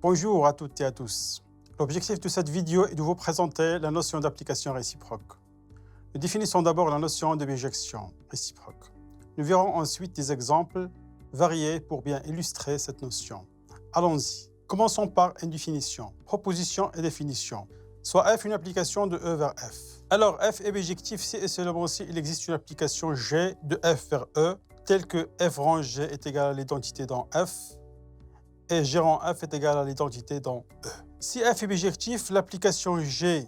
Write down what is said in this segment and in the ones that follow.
Bonjour à toutes et à tous. L'objectif de cette vidéo est de vous présenter la notion d'application réciproque. Nous définissons d'abord la notion de bijection réciproque. Nous verrons ensuite des exemples variés pour bien illustrer cette notion. Allons-y. Commençons par une définition. Proposition et définition. Soit F une application de E vers F. Alors F est bijectif si et seulement si il existe une application G de F vers E, telle que F rang G est égal à l'identité dans F, et G rang F est égal à l'identité dans E. Si F est bijectif, l'application G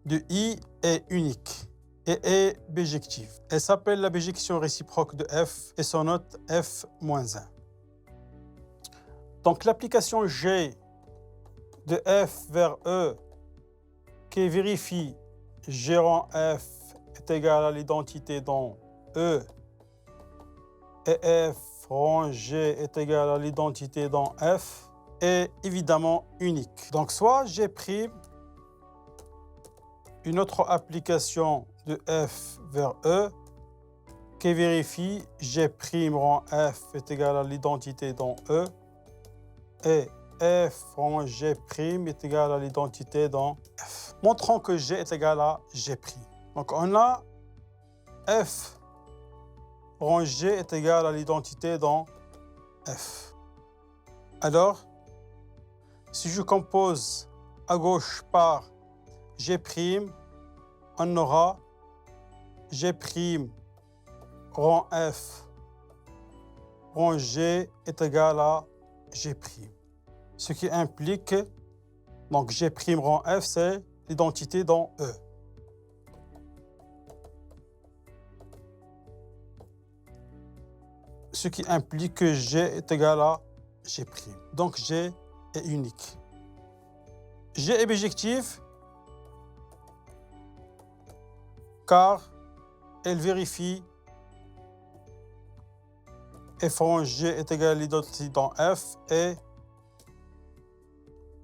de I est unique et est bijective. Elle s'appelle la bijection réciproque de F et son note F-1. Donc l'application G de F vers E qui vérifie G rang F est égal à l'identité dans E et F rang G est égal à l'identité dans F est évidemment unique. Donc soit j'ai pris une autre application de F vers E qui vérifie G' rang F est égal à l'identité dans E et F rang G' est égal à l'identité dans F. Montrons que G est égal à G'. Donc on a F rang G est égal à l'identité dans F. Alors, si je compose à gauche par G', on aura G' rang F rang G est égal à G'. Ce qui implique, donc G' rang F, c'est l'identité dans E. Ce qui implique que G est égal à G'. Donc G est unique. G est bijectif car elle vérifie F rang G est égal à l'identité dans F et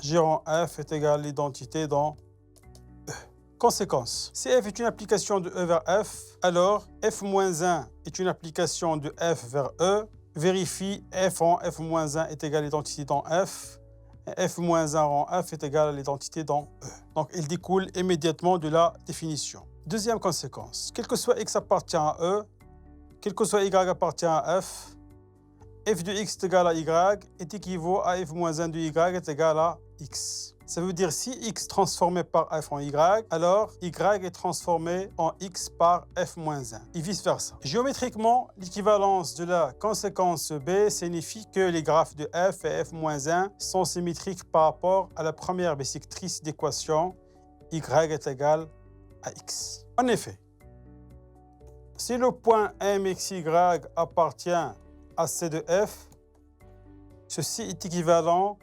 G rang F est égal à l'identité dans E. Conséquence, si F est une application de E vers F, alors F-1 est une application de F vers E, vérifie F rang F-1 est égal à l'identité dans F, et F-1 rang F est égal à l'identité dans E. Donc, il découle immédiatement de la définition. Deuxième conséquence, quel que soit X appartient à E, quel que soit Y appartient à F, F de X est égal à Y est équivaut à F-1 de Y est égal à X. Ça veut dire si X transformé par F en Y, alors Y est transformé en X par F-1 et vice-versa. Géométriquement, l'équivalence de la conséquence B signifie que les graphes de F et F-1 sont symétriques par rapport à la première bisectrice d'équation Y est égal à X. En effet, si le point MXY appartient à C de F, ceci est équivalent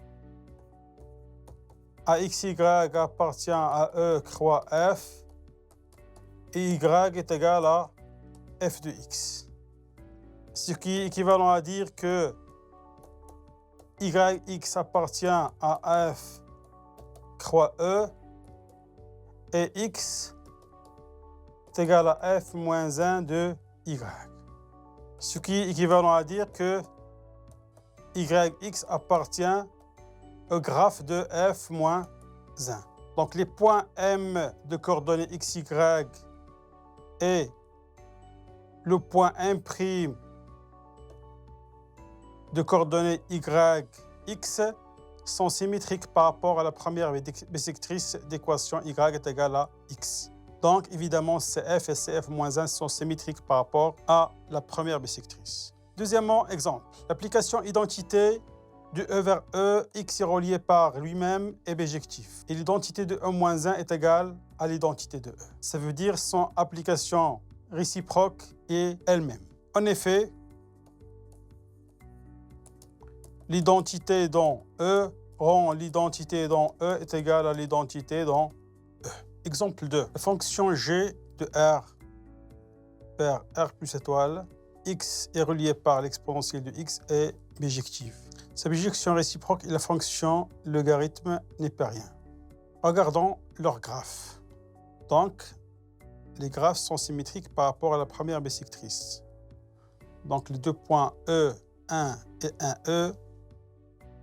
à XY appartient à E croix F et Y est égal à F de X. Ce qui est équivalent à dire que YX appartient à F croix E et X est égal à F moins 1 de Y. Ce qui est équivalent à dire que YX appartient au graphe de F moins 1. Donc les points M de coordonnées XY et le point M' de coordonnées YX sont symétriques par rapport à la première bisectrice d'équation Y est égal à X. Donc évidemment CF et CF-1 sont symétriques par rapport à la première bisectrice. Deuxièmement, exemple, l'application identité de E vers E, X est relié par lui-même est bijectif. Et l'identité de E-1 est égale à l'identité de E. Ça veut dire son application réciproque est elle-même. En effet, l'identité dans E rend l'identité dans E est égale à l'identité dans E. Exemple 2. La fonction G de R vers R plus étoile, X est relié par l'exponentielle de X est bijective. Sa bijection réciproque et la fonction logarithme n'est pas rien. Regardons leurs graphes. Donc, les graphes sont symétriques par rapport à la première bisectrice. Donc, les deux points E1 et 1E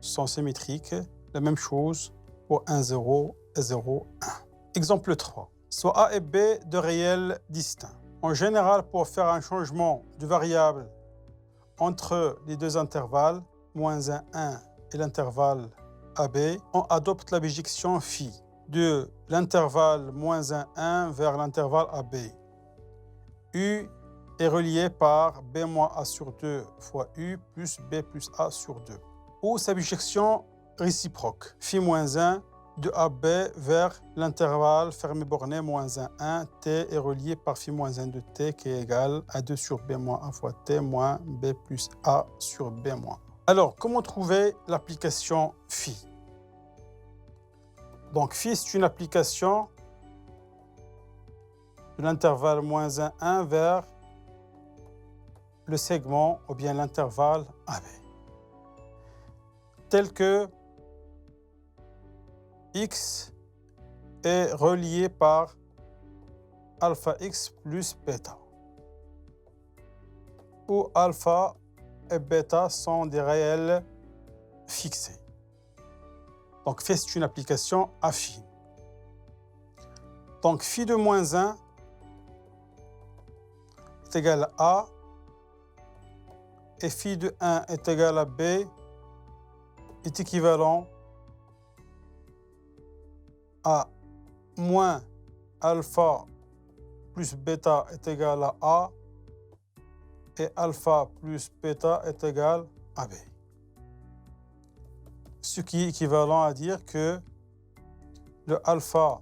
sont symétriques. La même chose pour 1, 0 et 0, 1. Exemple 3. Soit A et B de réels distincts. En général, pour faire un changement de variable entre les deux intervalles, moins 1, 1 et l'intervalle AB, on adopte la bijection phi de l'intervalle moins 1, 1 vers l'intervalle AB. U est relié par B moins A sur 2 fois U plus B plus A sur 2. Ou sa bijection réciproque, phi moins 1 de AB vers l'intervalle fermé borné moins 1, 1, T est relié par phi moins 1 de T qui est égal à 2 sur B moins A fois T moins B plus A sur B moins. Alors, comment trouver l'application phi? Donc, phi, c'est une application de l'intervalle moins 1, 1 vers le segment ou bien l'intervalle AB. Tel que x est relié par alpha x plus bêta, où alpha et bêta sont des réels fixés. Donc, phi, c'est une application affine. Donc, phi de moins 1 est égal à A et phi de 1 est égal à B est équivalent à moins alpha plus bêta est égal à A et alpha plus bêta est égal à B. Ce qui est équivalent à dire que le alpha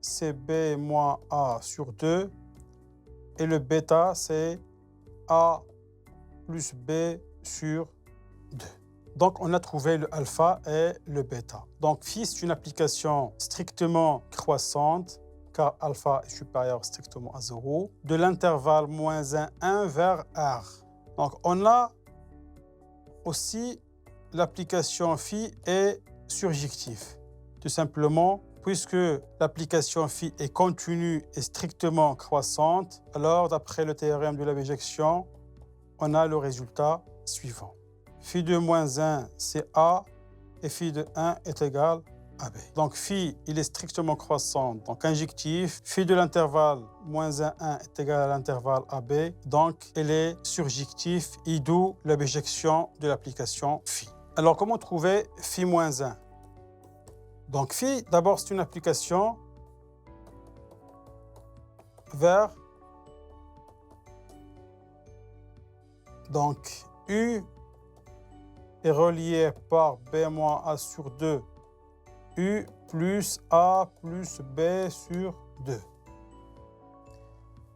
c'est B moins A sur 2 et le bêta c'est A plus B sur 2. Donc, on a trouvé le alpha et le bêta. Donc, phi, c'est une application strictement croissante, car alpha est supérieur strictement à 0, de l'intervalle moins 1, 1 vers R. Donc, on a aussi l'application phi est surjective. Tout simplement, puisque l'application phi est continue et strictement croissante, alors, d'après le théorème de la bijection, on a le résultat suivant. Phi de moins 1, c'est A, et phi de 1 est égal à B. Donc, phi, il est strictement croissant, donc injectif. Phi de l'intervalle moins 1, 1 est égal à l'intervalle AB, donc il est surjectif, et d'où la bijection de l'application phi. Alors, comment trouver phi moins 1? Donc, phi, d'abord, c'est une application vers... Donc, U est relié par B moins A sur 2, U plus A plus B sur 2.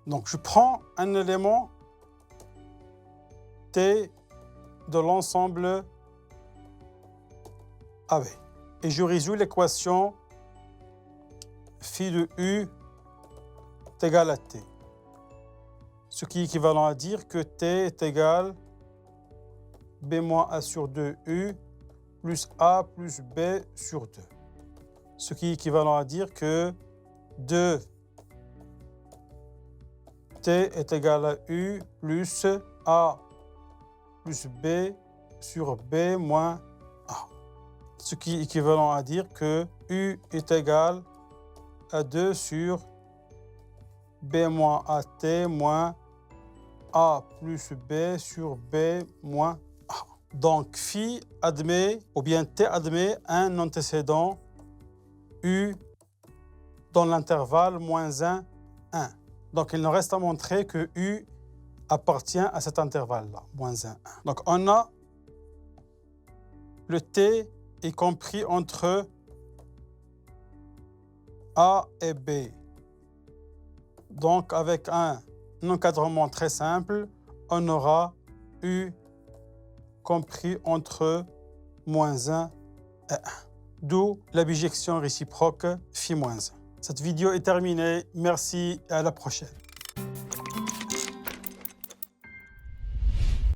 Donc, je prends un élément T de l'ensemble AB et je résous l'équation phi de U est égal à T. Ce qui est équivalent à dire que T est égal B moins A sur 2U plus A plus B sur 2. Ce qui est équivalent à dire que 2T est égal à U plus A plus B sur B moins A. Ce qui est équivalent à dire que U est égal à 2 sur B moins AT moins A plus B sur B moins A. Donc, phi admet, ou bien T admet un antécédent U dans l'intervalle moins 1, 1. Donc, il nous reste à montrer que U appartient à cet intervalle-là, moins 1, 1. Donc, on a le T est compris entre A et B. Donc, avec un encadrement très simple, on aura U compris entre moins 1 et 1. D'où la bijection réciproque phi moins 1. Cette vidéo est terminée. Merci et à la prochaine.